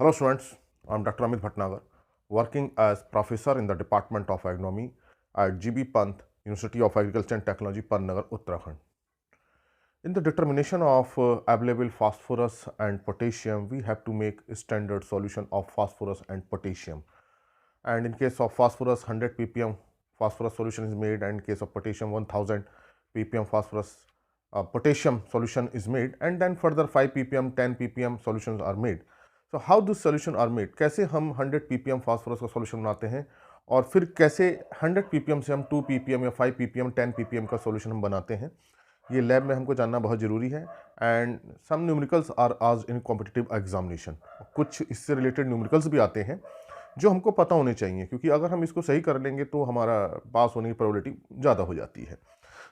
Hello students, I am Dr. Amit Bhatnagar, working as professor in the Department of Agronomy at GB Pant, University of Agriculture and Technology, Pantnagar, Uttarakhand. In the determination of available phosphorus and potassium, we have to make a standard solution of phosphorus and potassium. And in case of phosphorus, 100 ppm phosphorus solution is made, and in case of potassium, 1000 ppm phosphorus potassium solution is made, and then further 5 ppm 10 ppm solutions are made. So how this solution are made, कैसे हम 100 ppm phosphorus का solution बनाते हैं और फिर कैसे 100 ppm से हम 2 ppm या 5 ppm 10 ppm का solution हम बनाते हैं, ये लैब में हमको जानना बहुत ज़रूरी है. एंड सम न्यूमेरिकल्स आर आज इन कॉम्पिटिटिव एग्जामिनेशन, कुछ इससे रिलेटेड न्यूमेरिकल्स भी आते हैं जो हमको पता होने चाहिए, क्योंकि अगर हम इसको सही कर लेंगे तो हमारा पास होने की प्रोबेबिलिटी ज़्यादा हो जाती है.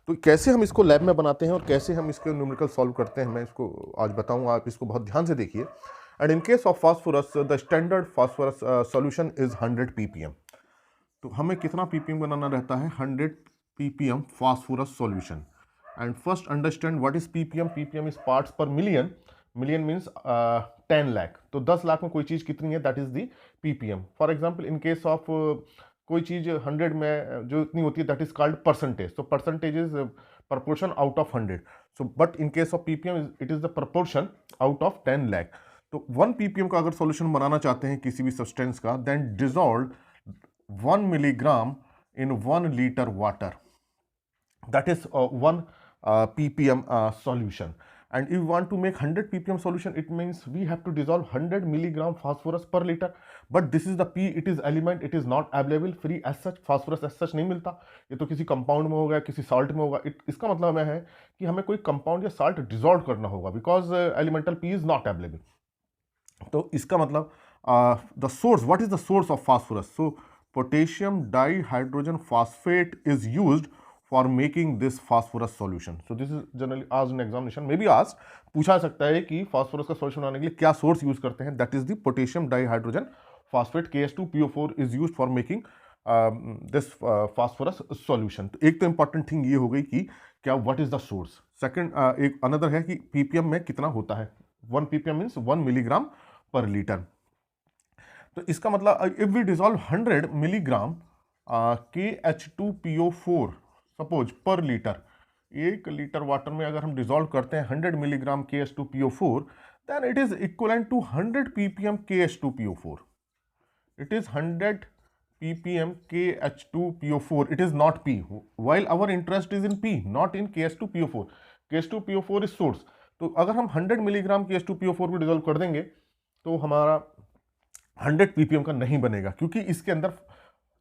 तो कैसे हम इसको लैब में बनाते हैं और कैसे हम इसके न्यूमेरिकल सॉल्व करते हैं, मैं इसको आज बताऊंगा. आप इसको बहुत ध्यान से देखिए. And in case of phosphorus, the standard phosphorus solution is 100 ppm. तो हमें कितना ppm बनाना रहता है? 100 ppm phosphorus solution. And first understand what is ppm. ppm is parts पर मिलियन. Million means 10 lakh. तो 10 लाख में कोई चीज़ कितनी है, that is the ppm. For example in case of कोई चीज़ 100 में जो इतनी होती है, दैट इज कॉल्ड परसेंटेज. तो percentage is proportion out of 100. So but in case of ppm it is the proportion out of 10 lakh. तो 1 ppm का अगर सॉल्यूशन बनाना चाहते हैं किसी भी सब्सटेंस का, then dissolve 1 milligram in 1 litre water. That is 1 ppm solution. And if you want to make 100 ppm solution, it means we have to dissolve 100 milligram phosphorus per liter. But this is the P, it is element, it is not available free as such. phosphorus as such नहीं मिलता. ये तो किसी compound में होगा, किसी salt में होगा. इसका मतलब है कि हमें कोई कंपाउंड या साल्ट डिजॉल्व करना होगा, because elemental P is not available. तो इसका मतलब the source, what is the source of phosphorus? So potassium dihydrogen phosphate is used for making this phosphorus solution. So this is generally आज in examination में भी आज पूछा सकता है कि फास्फोरस का सॉल्यूशन बनाने के लिए क्या सोर्स यूज करते हैं. That is the potassium dihydrogen phosphate, KS2PO4 is used for making this phosphorus solution. तो एक तो इंपॉर्टेंट थिंग ये हो गई कि क्या what is the source. Second एक अनदर है कि ppm में कितना होता है. 1 ppm means 1 milligram per litre. तो इसका मतलब if we dissolve 100 milligram KH2PO4 suppose per litre, 1 litre water में अगर हम डिजॉल्व करते हैं 100 milligram KH2PO4, then it is equivalent to 100 ppm KH2PO4. It is 100 ppm KH2PO4. it is not P, while our interest is in P, not in KH2PO4. KH2PO4 is source. तो अगर हम 100 milligram KH2PO4 को dissolve कर देंगे तो हमारा 100 ppm का नहीं बनेगा, क्योंकि इसके अंदर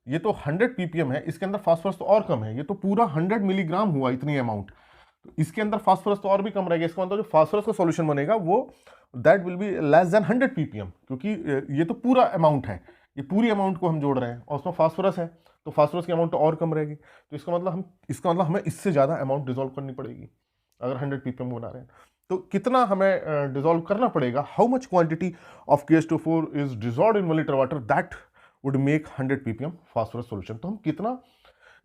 ये तो 100 ppm है, इसके अंदर फास्फोरस तो और कम है. ये तो पूरा 100 मिलीग्राम हुआ इतनी अमाउंट, तो इसके अंदर फास्फोरस तो और भी कम रहेगा. इसका मतलब जो फास्फोरस का सॉल्यूशन बनेगा वो that will be less than 100 ppm, क्योंकि ये तो पूरा अमाउंट है, ये पूरी अमाउंट को हम जोड़ रहे हैं और उसमें फास्फोरस है, तो फास्फोरस की अमाउंट तो और कम रहेगी. तो इसका मतलब हमें इससे ज़्यादा अमाउंट डिजोल्व करनी पड़ेगी अगर 100 ppm बना रहे हैं. तो कितना हमें डिजोल्व करना पड़ेगा, how much quantity of KH2PO4 is dissolve in 1 litre water, that would make 100 ppm phosphorus solution. तो हम कितना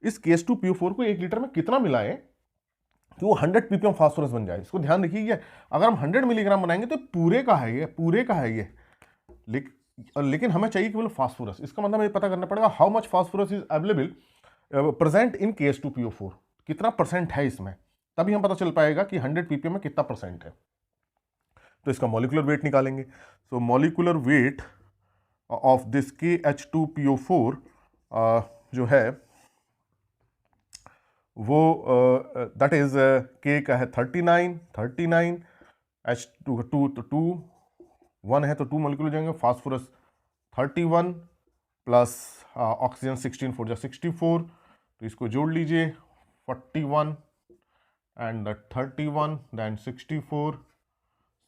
इस KH2PO4 को 1 लीटर में कितना मिलाएं कि वो 100 ppm फास्फोरस बन जाए. इसको ध्यान रखिए, ये अगर हम 100 मिलीग्राम बनाएंगे तो पूरे का है ये, लेकिन हमें चाहिए केवल फास्फोरस. इसका मतलब हमें पता करना पड़ेगा how much phosphorus is available present in KH2PO4, कितना परसेंट है इसमें, तभी हम पता चल पाएगा कि 100 ppm में कितना परसेंट है. तो इसका मॉलिक्यूलर वेट निकालेंगे. So molecular weight of this KH2PO4 जो है वो दैट इज K का है 39, H2 1 है तो 2 मॉलिक्यूल हो जाएंगे. फास्फोरस 31 प्लस ऑक्सीजन 16 4 64, तो इसको जोड़ लीजिए 41 and 31 then 64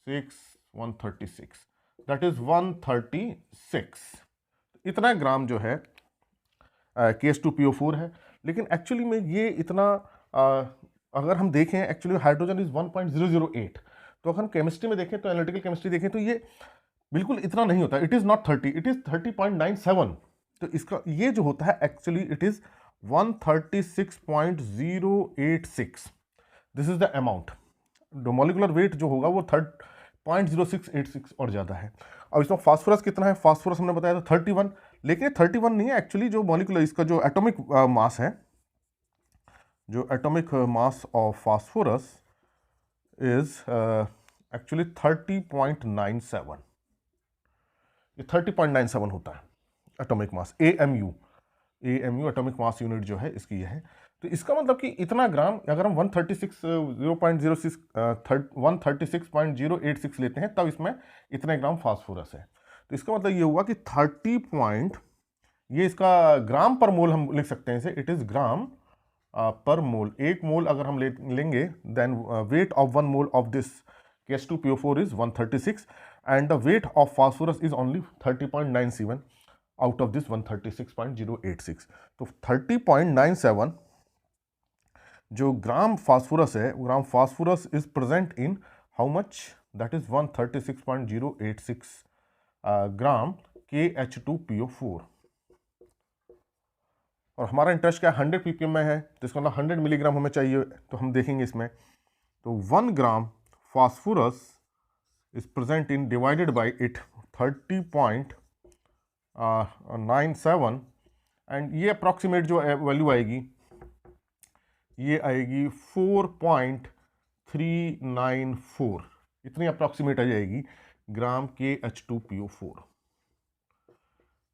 6 136, that is 136. इतना ग्राम जो है KH2PO4 है. लेकिन एक्चुअली में ये इतना अगर हम देखें, एक्चुअली हाइड्रोजन इज 1.008. तो अगर हम केमिस्ट्री में देखें, तो एनालिटिकल केमिस्ट्री देखें, तो ये बिल्कुल इतना नहीं होता. It is not 30, it is 30.97. तो इसका ये जो होता है actually it is 136.086. This is the amount. The molecular weight जो होगा वो 0.0686 और ज़्यादा है। अब इसमें फास्फोरस कितना है, फास्फोरस हमने बताया था 31, लेकिन 31 नहीं है एक्चुअली, जो मॉलिक्यूलर इसका जो एटॉमिक मास है, जो atomic mass of phosphorus is actually 30.97, ये 30.97 होता है atomic mass, AMU atomic mass unit जो है इसकी ये है। तो इसका मतलब कि इतना ग्राम, अगर हम 136.086 लेते हैं तब इसमें इतने ग्राम फास्फोरस है। तो इसका मतलब ये हुआ कि 30 ये इसका ग्राम पर मोल हम लिख सकते हैं इसे, इट इज ग्राम पर मोल। एक मोल अगर हम लेंगे then weight of 1 mole of this H2PO4 is 136 and the weight of phosphorus is only 30.97 out of this 136.086। तो 30.97 जो ग्राम फास्फोरस है, gram phosphorus is present in how much, that is 136.086 gram KH2PO4। और हमारा interest क्या है, 100 ppm में है, तो इसका मतलब 100 मिलीग्राम हमें चाहिए। तो हम देखेंगे इसमें, तो 1 gram phosphorus is present in divided by it 30.97 and ये अप्रॉक्सीमेट जो वैल्यू आएगी ये आएगी 4.394, इतनी अप्रॉक्सीमेट आ जाएगी ग्राम KH2PO4।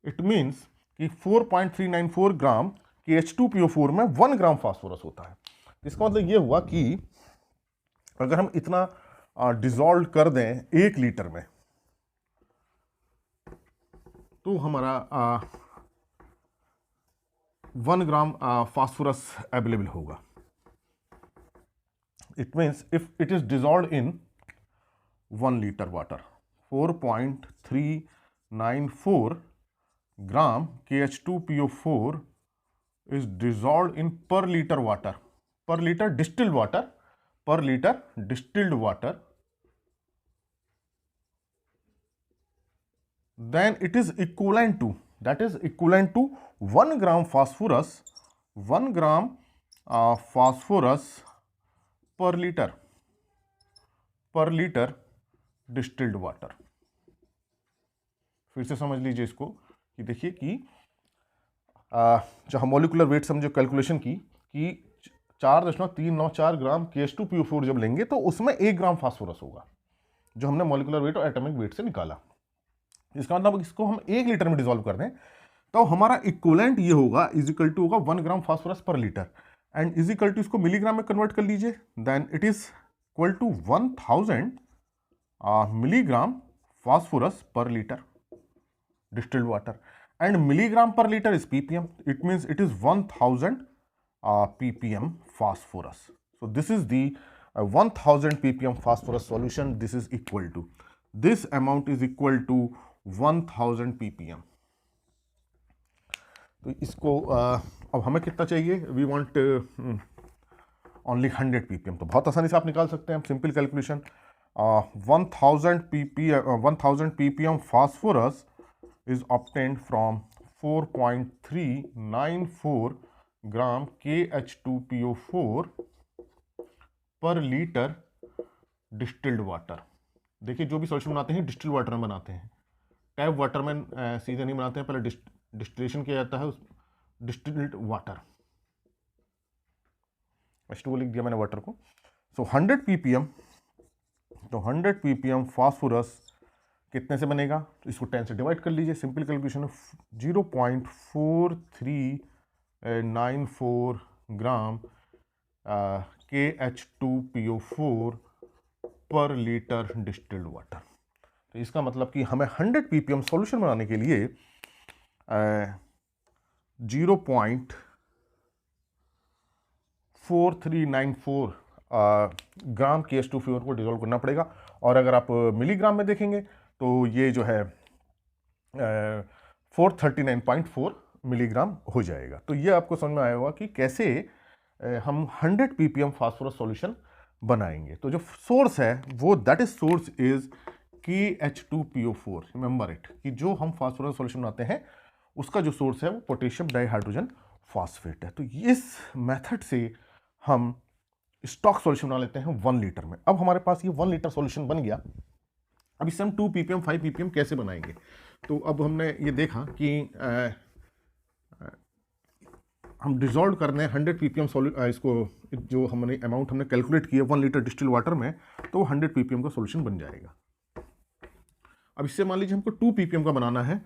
इट मीन्स कि 4.394 ग्राम KH2PO4 में 1 ग्राम फास्फोरस होता है। इसका मतलब ये हुआ कि अगर हम इतना डिसॉल्व कर दें 1 लीटर में तो हमारा 1 ग्राम फास्फोरस अवेलेबल होगा। It means if it is dissolve in 1 litre water, 4.394 gram KH2PO4 is dissolved in per liter water, per liter distilled water, per liter distilled water, then it is equivalent to, that is equivalent to 1 gram phosphorus, 1 gram phosphorus per liter distilled water। फिर से समझ लीजिए इसको कि देखिए कि जो हम मॉलिकुलर वेट से हम जो कैलकुलेशन की कि 4.394 ग्राम KH2PO4 जब लेंगे तो उसमें 1 ग्राम फास्फोरस होगा, जो हमने मॉलिकुलर वेट और एटॉमिक वेट से निकाला। इसका मतलब इसको हम 1 लीटर में डिसॉल्व कर दें तो हमारा इक्विवेलेंट ये होगा, इज इक्वल टू होगा 1 gram phosphorus per litre and is equal to, इसको मिलीग्राम में कन्वर्ट कर लीजिए, then it is equal to 1000 milligram phosphorus per litre distilled water and milligram per liter is ppm, it means it is 1000 ppm phosphorus. So this is the 1000 ppm phosphorus solution, this is equal to, this amount is equal to 1000 ppm। तो इसको अब हमें कितना चाहिए, we want only 100 ppm। तो बहुत आसानी से आप निकाल सकते हैं, simple calculation, 1000 ppm phosphorus is obtained from 4.394 gram KH2PO4 per liter distilled water। देखिए जो भी सॉल्यूशन बनाते हैं डिस्टिल वाटर में बनाते हैं, टैप वाटर में सीधे नहीं बनाते हैं, पहले डिस्टिलेशन किया जाता है उस डिस्टिल्ड वाटर, H2O लिख दिया मैंने वाटर को। सो 100 ppm, तो 100 ppm फास्फोरस कितने से बनेगा, तो इसको 10 से डिवाइड कर लीजिए, सिंपल कैलकुलेशन 0.4394 ग्राम KH2PO4 पर लीटर डिस्टिल्ड वाटर। तो इसका मतलब कि हमें 100 ppm सॉल्यूशन बनाने के लिए 0.4394 ग्राम KH2PO4 को डिसॉल्व करना पड़ेगा। और अगर आप मिलीग्राम में देखेंगे तो ये जो है 439.4 मिलीग्राम हो जाएगा। तो ये आपको समझ में आया होगा कि कैसे हम 100 ppm फास्फोरस सॉल्यूशन बनाएंगे। तो जो सोर्स है वो, that is source is KH2PO4, remember it, कि जो हम फास्फोरस सॉल्यूशन बनाते हैं उसका जो सोर्स है वो पोटेशियम डाइहाइड्रोजन फॉस्फेट है। तो इस मेथड से हम स्टॉक सॉल्यूशन बना लेते हैं 1 लीटर में। अब हमारे पास ये 1 लीटर सॉल्यूशन बन गया, अब इससे हम 2 ppm 5 ppm कैसे बनाएंगे। तो अब हमने ये देखा कि हम डिजॉल्व करने 100 ppm इसको जो हमने अमाउंट हमने कैलकुलेट किया 1 लीटर डिस्टिल वाटर में, तो 100 ppm का सॉल्यूशन बन जाएगा। अब इससे मान लीजिए हमको 2 ppm का बनाना है,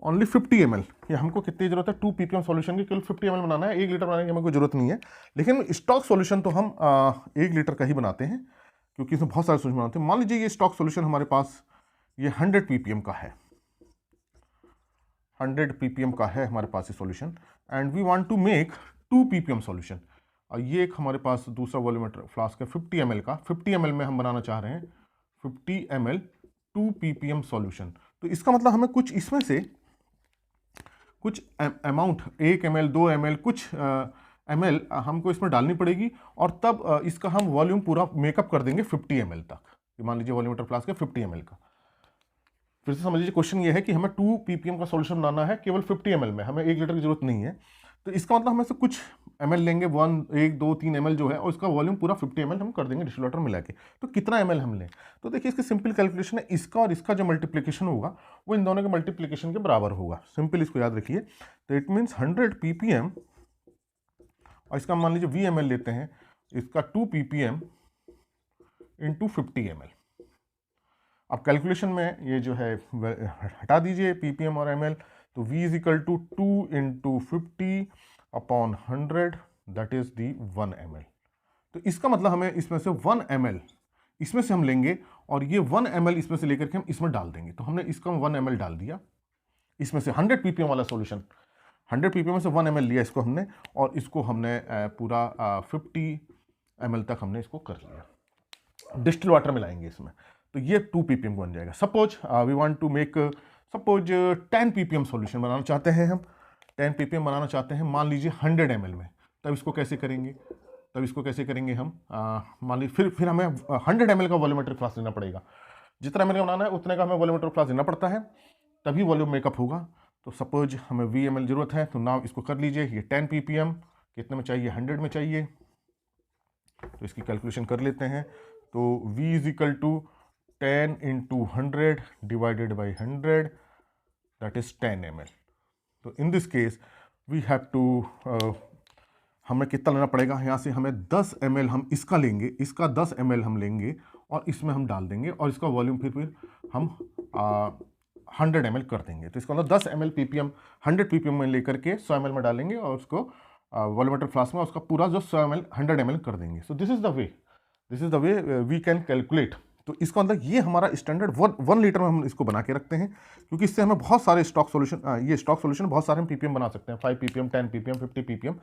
ओनली 50 ml। ये हमको कितनी जरूरत है 2 ppm सॉल्यूशन की, केवल 50 ml बनाना है, 1 लीटर बनाने की हमें कोई जरूरत नहीं है। लेकिन स्टॉक सॉल्यूशन तो हम 1 लीटर का ही बनाते हैं, क्योंकि इसमें बहुत सारे सॉल्यूशन बनाते हैं। मान लीजिए ये स्टॉक सॉल्यूशन हमारे पास ये 100 ppm का है, 100 ppm का है हमारे पास ये solution, and we want to make 2 ppm solution. और ये एक हमारे पास दूसरा वॉल्यूमेट्रिक फ्लास्क है 50 ml का, 50 ml में हम बनाना चाह रहे हैं 50 ml 2 ppm सॉल्यूशन। तो इसका मतलब हमें कुछ इसमें से कुछ अमाउंट 1 ml 2 ml कुछ ml हमको इसमें डालनी पड़ेगी, और तब इसका हम वॉल्यूम पूरा मेकअप कर देंगे 50 ml तक। मान लीजिए वॉल्यूमेट्रिक फ्लास्क है 50 ml का। फिर से समझ लीजिए क्वेश्चन ये है कि हमें 2 ppm का सॉल्यूशन बनाना है केवल 50 ml में, हमें 1 लीटर की जरूरत नहीं है। तो इसका मतलब हमें से कुछ ml लेंगे, 1 2 3 ml जो है, और इसका वॉल्यूम पूरा 50 ml हम कर देंगे डिस्टिल वाटर मिला के। तो कितना ml हम लें, तो देखिए इसकी सिंपल कैलकुलेशन है, इसका और इसका जो मल्टीप्लिकेशन होगा वो इन दोनों के मल्टीप्लिकेशन के बराबर होगा। सिंपल इसको याद रखिए। तो इट मीन्स 100 ppm, और इसका मान लीजिए VML लेते हैं, इसका 2 ppm इंटू 50 ml। अब कैलकुलेशन में ये जो है हटा दीजिए ppm और ml, तो v is equal to 2 into 50 upon 100, that is the 1 ml। तो इसका मतलब हमें इसमें से 1 ml इसमें से हम लेंगे, और ये 1 ml इसमें से लेकर के हम इसमें डाल देंगे। तो हमने इसका 1 ml डाल दिया इसमें से, 100 ppm वाला सॉल्यूशन, 100 ppm में से 1 ml लिया इसको हमने, और इसको हमने पूरा 50 ml तक हमने इसको कर लिया, डिस्टिल वाटर मिलाएंगे इसमें। तो ये 2 ppm बन जाएगा। Suppose we want to make suppose 10 ppm solution बनाना चाहते हैं हम, 10 ppm बनाना चाहते हैं मान लीजिए 100 ml में। तब इसको कैसे करेंगे, हम मान लीजिए फिर हमें 100 ml का वॉल्यूमेट्रिक फ्लास्क लेना पड़ेगा। जितना ml का बनाना है उतने का हमें वॉल्यूमेट्रिक फ्लास्क लेना पड़ता है, तभी वॉल्यूम मेकअप होगा। तो सपोज हमें VML जरूरत है, तो नाउ इसको कर लीजिए, ये 10 ppm कितने में चाहिए, 100 में चाहिए। तो इसकी कैलकुलेशन कर लेते हैं। तो V is equal to 10 into 100 divided by 100, that is 10 ml। तो in this case we have to, हमें कितना लेना पड़ेगा, यहाँ से हमें 10 ml हम इसका लेंगे, इसका 10 ml हम लेंगे और इसमें हम डाल देंगे, और इसका वॉल्यूम फिर हम 100 ml कर देंगे। तो इसका मतलब 10 ml ppm 100 ppm में लेकर के 100 ml में डालेंगे, और उसको वॉल्यूमेट्रिक फ्लास्क में उसका पूरा जो 100 ml 100 ml कर देंगे। So this is the way we can calculate. तो इसका मतलब ये हमारा स्टैंडर्ड 1 लीटर में हम इसको बना के रखते हैं, क्योंकि इससे हमें बहुत सारे स्टॉक सॉल्यूशन, ये स्टॉक सॉल्यूशन बहुत सारे हम ppm बना सकते हैं, 5 ppm 10 ppm 50 ppm।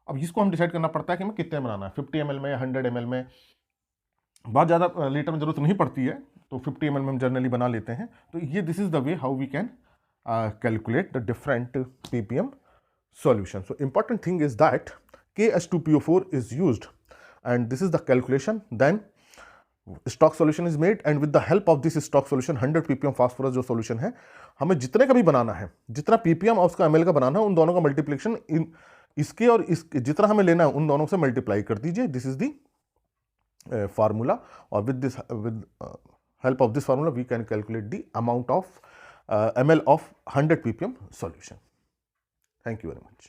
अब इसको हम डिसाइड करना पड़ता है कि हमें कितने बनाना है, 50 ml में या 100 ml में। बहुत ज़्यादा लीटर में जरूरत नहीं पड़ती है, तो 50 ml में हम जनरली बना लेते हैं। तो ये this is the way how we can calculate the different ppm solution. So important thing is that KH2PO4 is used, and this is the calculation. Then stock solution is made, and with the help of this stock solution 100 ppm phosphorus जो solution है, हमें जितने का भी बनाना है, जितना ppm और उसका ml का बनाना है, उन दोनों का मल्टीप्लिकेशन इसके और इसके जितना हमें लेना है उन दोनों से मल्टीप्लाई कर दीजिए। दिस इज दी फार्मूला, और with help of this formula we can calculate the amount of ml of 100 ppm solution. Thank you very much.